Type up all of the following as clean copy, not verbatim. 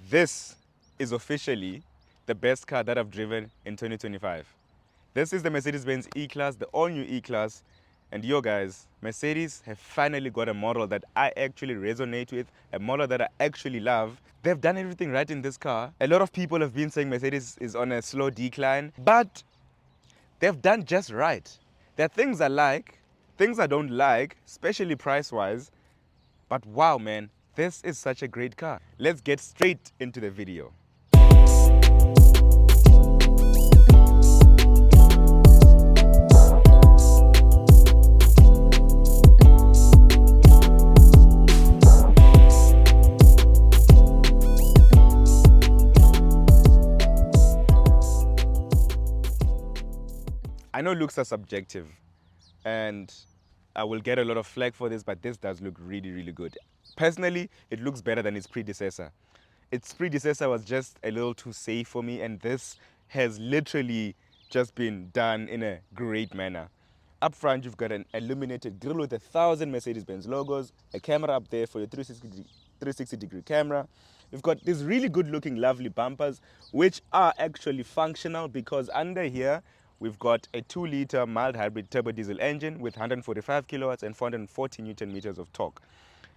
This is officially the best car that I've driven in 2025. This is the Mercedes-Benz E-Class, the all-new E-Class. And yo guys, Mercedes have finally got a model that I actually resonate with, a model that I actually love. They've done everything right in this car. A lot of people have been saying Mercedes is on a slow decline, but they've done just right. There are things I like, things I don't like, especially price-wise, but wow man, this is such a great car. Let's get straight into the video. I know looks are subjective and I will get a lot of flack for this, but this does look really, really good. Personally, it looks better than its predecessor. Its predecessor was just a little too safe for me, and this has literally just been done in a great manner. Up front, you've got an illuminated grille with 1,000 Mercedes-Benz logos, a camera up there for your 360-degree camera. You've got these really good-looking, lovely bumpers, which are actually functional because under here, we've got a 2-liter mild hybrid turbo diesel engine with 145 kilowatts and 440 Newton meters of torque.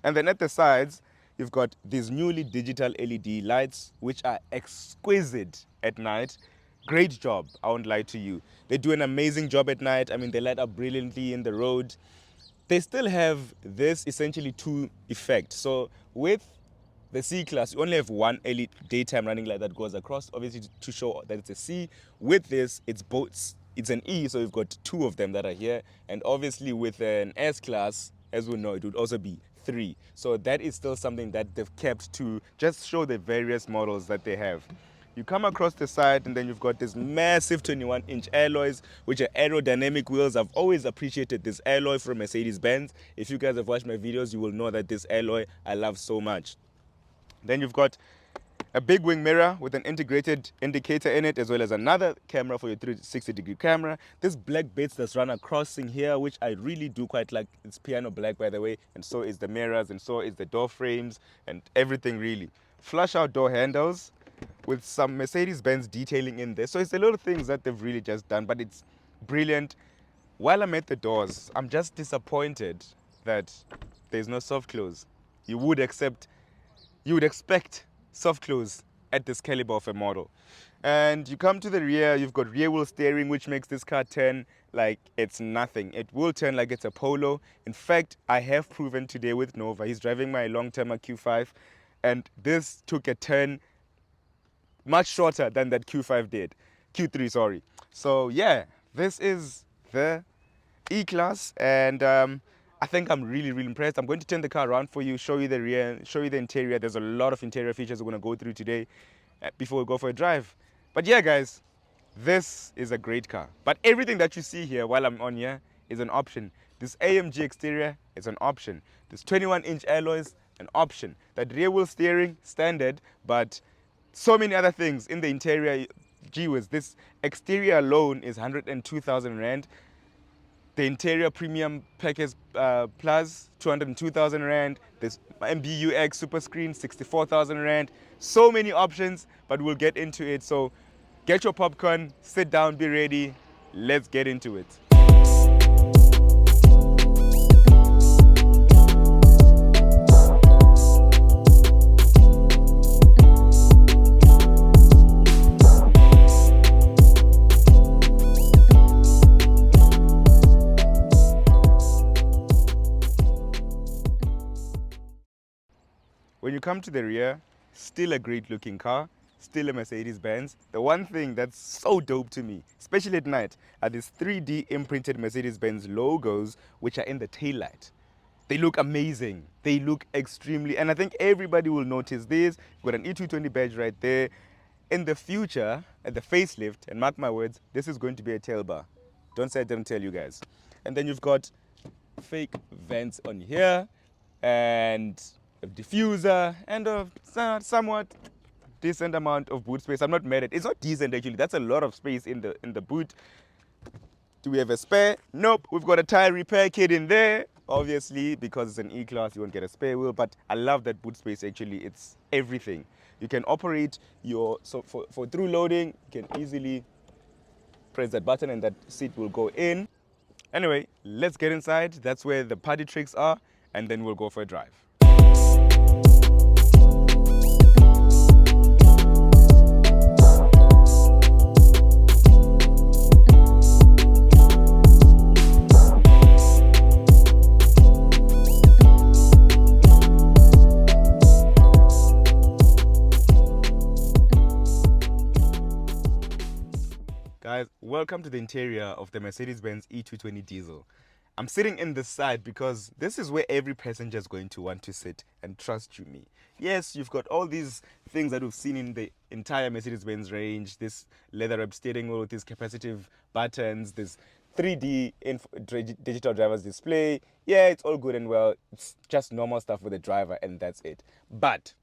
And then at the sides, you've got these newly digital LED lights, which are exquisite at night. Great job, I won't lie to you. They do an amazing job at night. I mean, they light up brilliantly in the road. They still have this essentially 2 effect. So with the C-Class, you only have one LED daytime running light that goes across, obviously to show that it's a C. With this, it's an E, so you've got 2 of them that are here. And obviously with an S-Class, as we know, it would also be 3. So that is still something that they've kept to just show the various models that they have. You come across the side and then you've got this massive 21-inch alloys, which are aerodynamic wheels. I've always appreciated this alloy from Mercedes-Benz. If you guys have watched my videos, you will know that this alloy I love so much. Then you've got a big wing mirror with an integrated indicator in it, as well as another camera for your 360-degree camera. This black bits that's run across in here, which I really do quite like. It's piano black, by the way, and so is the mirrors, and so is the door frames, and everything really. Flush out door handles with some Mercedes-Benz detailing in there. So it's the little things that they've really just done, but it's brilliant. While I'm at the doors, I'm just disappointed that there's no soft close. You would expect soft close at this caliber of a model. And you come to the rear, you've got rear wheel steering, which makes this car turn like it's nothing. It will turn like it's a Polo. In fact, I have proven today with Nova. He's driving my long-termer Q5, and this took a turn much shorter than that Q5 did. Q3, sorry. So yeah, this is the E-Class, and I think I'm really, really impressed. I'm going to turn the car around for you, show you the rear, show you the interior. There's a lot of interior features we're going to go through today before we go for a drive. But yeah, guys, this is a great car. But everything that you see here while I'm on here is an option. This AMG exterior is an option. This 21-inch alloys, an option. That rear wheel steering, standard, but so many other things in the interior. Gee whiz, this exterior alone is 102,000 Rand. The interior premium package plus 202,000 Rand. This MBUX super screen, 64,000 Rand. So many options, but we'll get into it. So get your popcorn, sit down, be ready. Let's get into it. When you come to the rear, still a great looking car, still a Mercedes-Benz. The one thing that's so dope to me, especially at night, are these 3D imprinted Mercedes-Benz logos, which are in the taillight. They look amazing. They look extremely, and I think everybody will notice this. You've got an E220 badge right there. In the future, at the facelift, and mark my words, this is going to be a tail bar. Don't say I didn't tell you guys. And then you've got fake vents on here, and a diffuser, and a somewhat decent amount of boot space. I'm not mad at it. It's not decent actually. That's a lot of space in the boot. Do we have a spare? Nope. We've got a tire repair kit in there. Obviously, because it's an E-Class, you won't get a spare wheel, but I love that boot space. Actually, it's everything. You can operate your, so for through loading, you can easily press that button and that seat will go in. Anyway, let's get inside. That's where the party tricks are, and then we'll go for a drive. Guys, welcome to the interior of the Mercedes-Benz E220 diesel. I'm sitting in this side because this is where every passenger is going to want to sit, and trust you me. Yes, you've got all these things that we've seen in the entire Mercedes-Benz range, this leather-wrapped steering wheel with these capacitive buttons, this 3D digital driver's display. Yeah, it's all good and well. It's just normal stuff with the driver, and that's it. But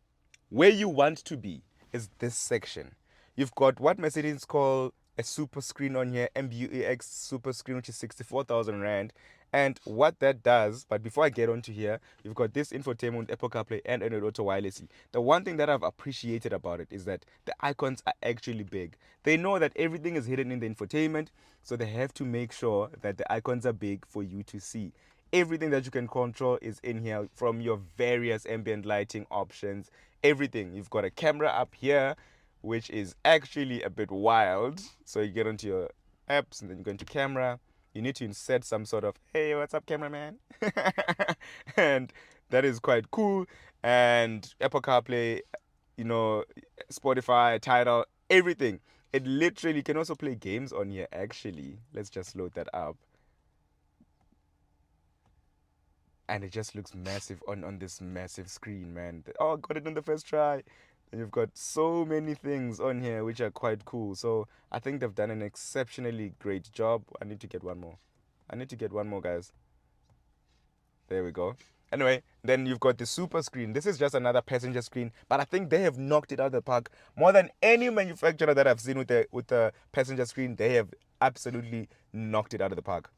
where you want to be is this section. You've got what Mercedes call a super screen on here, MBUX super screen, which is 64,000 Rand. And what that does, but before I get onto here, you've got this infotainment, Apple CarPlay, and Android Auto wirelessly. The one thing that I've appreciated about it is that the icons are actually big. They know that everything is hidden in the infotainment, so they have to make sure that the icons are big for you to see. Everything that you can control is in here, from your various ambient lighting options, everything. You've got a camera up here, which is actually a bit wild. So you get onto your apps and then you go into camera. You need to insert some sort of, hey, what's up, cameraman? And that is quite cool. And Apple CarPlay, you know, Spotify, Tidal, everything. It literally, you can also play games on here, actually. Let's just load that up. And it just looks massive on this massive screen, man. Oh, got it on the first try. And you've got so many things on here which are quite cool. So I think they've done an exceptionally great job. I need to get one more. I need to get one more, guys. There we go. Anyway, then you've got the super screen. This is just another passenger screen, but I think they have knocked it out of the park more than any manufacturer that I've seen with the passenger screen. They have absolutely knocked it out of the park.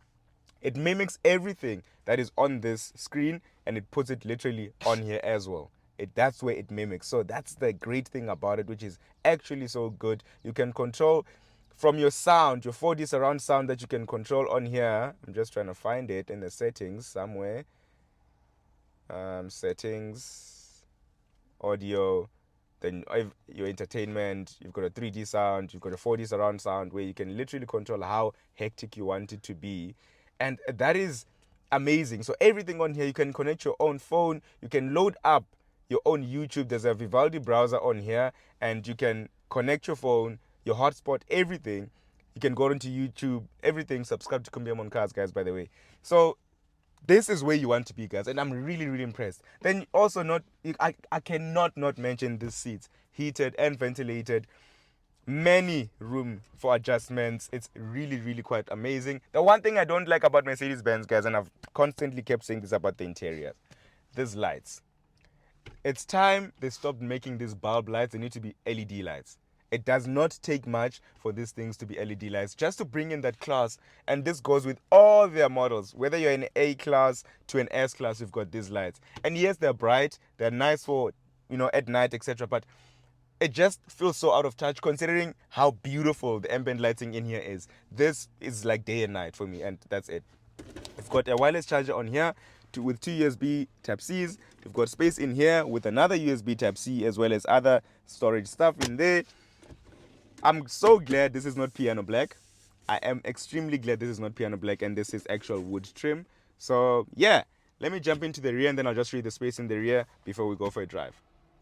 It mimics everything that is on this screen, and it puts it literally on here as well. That's where it mimics. So that's the great thing about it, which is actually so good. You can control from your sound, your 4D surround sound that you can control on here. I'm just trying to find it in the settings somewhere. Settings, audio, then your entertainment. You've got a 3D sound, you've got a 4D surround sound, where you can literally control how hectic you want it to be. And that is amazing. So everything on here, you can connect your own phone, you can load up your own YouTube. There's a Vivaldi browser on here, and you can connect your phone, your hotspot, everything. You can go into YouTube, everything. Subscribe to Kumbi-M on Cars, guys, by the way. So this is where you want to be, guys, and I'm really, really impressed. Then also I cannot not mention these seats, heated and ventilated. Many room for adjustments. It's really, really quite amazing. The one thing I don't like about Mercedes-Benz, guys, and I've constantly kept saying this about the interior, these lights. It's time they stopped making these bulb lights. They need to be LED lights. It does not take much for these things to be LED lights, just to bring in that class. And this goes with all their models. Whether you're in A class to an S class, you've got these lights. And yes, they're bright. They're nice for, at night, etc. But it just feels so out of touch considering how beautiful the ambient lighting in here is. This is like day and night for me, and that's it. We've got a wireless charger on here with two USB Type-Cs. We've got space in here with another USB Type-C, as well as other storage stuff in there. I'm so glad this is not piano black. I am extremely glad this is not piano black and this is actual wood trim. So yeah, let me jump into the rear and then I'll just show you the space in the rear before we go for a drive.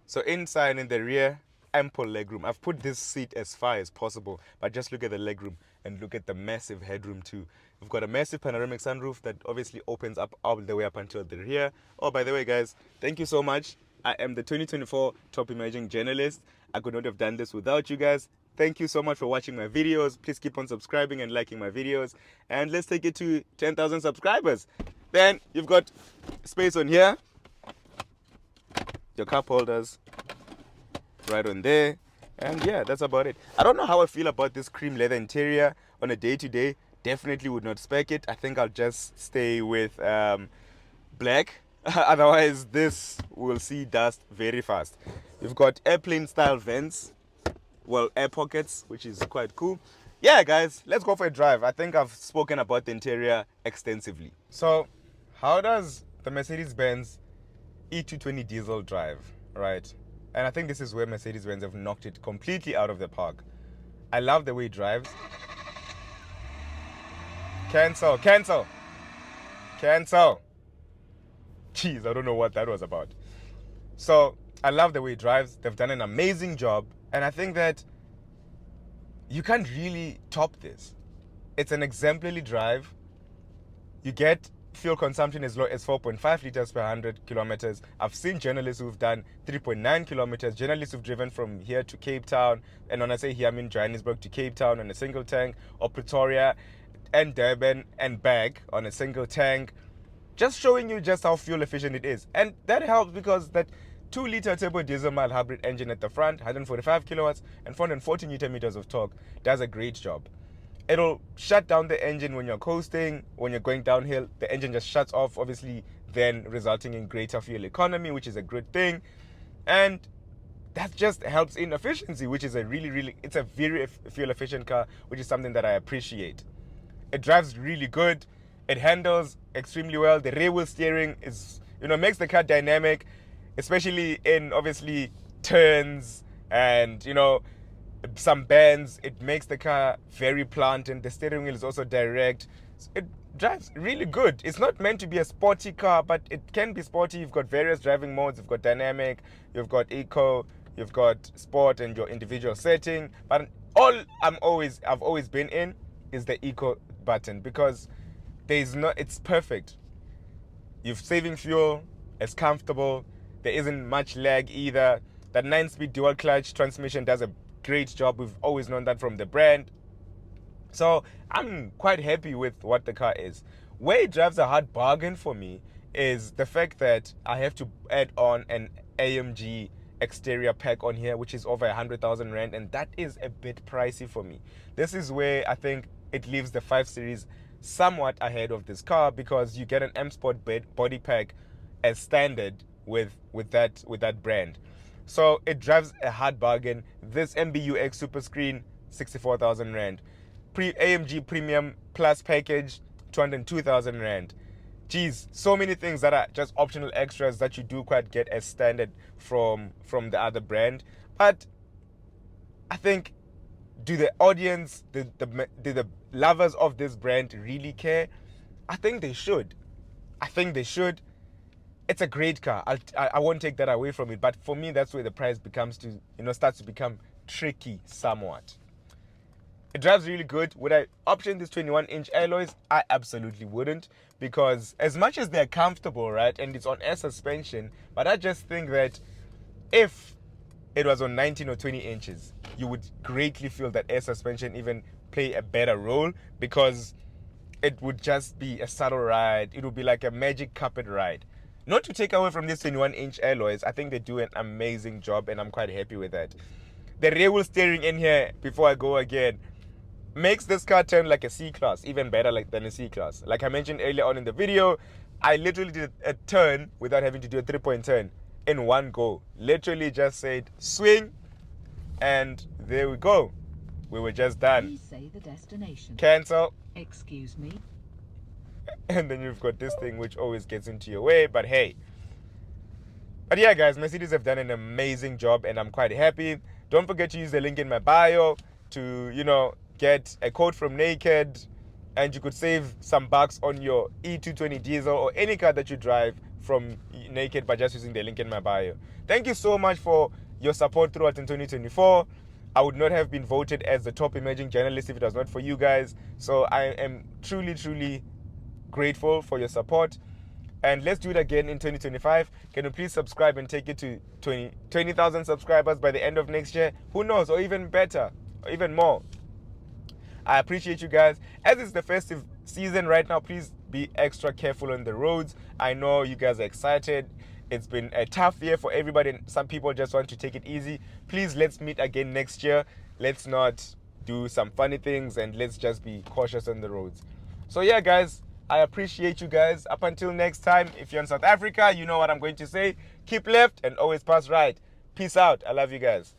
So inside in the rear, ample legroom. I've put this seat as far as possible, but just look at the legroom and look at the massive headroom too. We've got a massive panoramic sunroof that obviously opens up all the way up until the rear. Oh, by the way, guys, thank you so much. I am the 2024 top emerging journalist. I could not have done this without you guys. Thank you so much for watching my videos. Please keep on subscribing and liking my videos. And let's take it to 10,000 subscribers. Then you've got space on here. Your cup holders right on there. And yeah, that's about it. I don't know how I feel about this cream leather interior on a day-to-day. Definitely would not spec it. I think I'll just stay with black. Otherwise, this will see dust very fast. You've got airplane style vents, well, air pockets, which is quite cool. Yeah, guys, let's go for a drive. I think I've spoken about the interior extensively. So, how does the Mercedes-Benz E220 diesel drive, right? And I think this is where Mercedes-Benz have knocked it completely out of the park. I love the way it drives. Cancel, cancel, cancel. Jeez, I don't know what that was about. So I love the way it drives. They've done an amazing job. And I think that you can't really top this. It's an exemplary drive. You get fuel consumption as low as 4.5 liters per 100 kilometers. I've seen journalists who've done 3.9 kilometers, journalists who've driven from here to Cape Town. And when I say here, I mean Johannesburg to Cape Town on a single tank, or Pretoria and Durban and back on a single tank. Just showing you just how fuel efficient it is. And that helps because that 2-liter turbo diesel mild hybrid engine at the front, 145 kilowatts and 440 newton meters of torque, does a great job. It'll shut down the engine when you're coasting, when you're going downhill. The engine just shuts off, obviously, then resulting in greater fuel economy, which is a good thing. And that just helps in efficiency, which is it's a very fuel efficient car, which is something that I appreciate. It drives really good. It handles extremely well. The rear wheel steering is, makes the car dynamic, especially in obviously turns and, some bends. It makes the car very planted. The steering wheel is also direct. It drives really good. It's not meant to be a sporty car, but it can be sporty. You've got various driving modes. You've got dynamic, you've got eco, you've got sport and your individual setting. But all I've always been in is the eco button, because it's perfect. You're saving fuel, it's comfortable, there isn't much lag either. That 9-speed dual clutch transmission does a great job. We've always known that from the brand. So I'm quite happy with what the car is. Where it drives a hard bargain for me is the fact that I have to add on an AMG exterior pack on here, which is over 100,000 rand, and that is a bit pricey for me. This is where I think it leaves the 5 Series somewhat ahead of this car, because you get an M Sport body pack as standard with that brand. So it drives a hard bargain. This MBUX Super Screen, 64,000 rand. AMG Premium Plus package, 202,000 rand. Geez, so many things that are just optional extras that you do quite get as standard from the other brand. But I think, do the audience, do the lovers of this brand really care? I think they should. It's a great car. I won't take that away from it. But for me, that's where the price starts to become tricky somewhat. It drives really good. Would I option these 21-inch alloys? I absolutely wouldn't, because as much as they're comfortable, right, and it's on air suspension, but I just think that if it was on 19 or 20 inches, you would greatly feel that air suspension even play a better role, because it would just be a subtle ride. It would be like a magic carpet ride. Not to take away from these 21-inch alloys, I think they do an amazing job, and I'm quite happy with that. The rear wheel steering in here, before I go again, makes this car turn like a C-Class, even better than a C-Class. Like I mentioned earlier on in the video, I literally did a turn without having to do a 3-point turn in one go. Literally just said swing, and there we go. We were just done. Please say the destination. Cancel. Excuse me. And then you've got this thing which always gets into your way, but hey. But yeah, guys, Mercedes have done an amazing job, and I'm quite happy. Don't forget to use the link in my bio to, get a code from Naked, and you could save some bucks on your E220 diesel or any car that you drive from Naked by just using the link in my bio. Thank you so much for your support throughout in 2024. I would not have been voted as the top emerging journalist if it was not for you guys. So I am truly, truly grateful for your support. And let's do it again in 2025. Can you please subscribe and take it to 20,000 subscribers by the end of next year? Who knows, or even better, or even more. I appreciate you guys. As it's the festive season right now, please be extra careful on the roads. I know you guys are excited. It's been a tough year for everybody, and some people just want to take it easy. Please, let's meet again next year. Let's not do some funny things, and let's just be cautious on the roads. So yeah, guys, I appreciate you guys. Up until next time, if you're in South Africa, you know what I'm going to say. Keep left and always pass right. Peace out. I love you guys.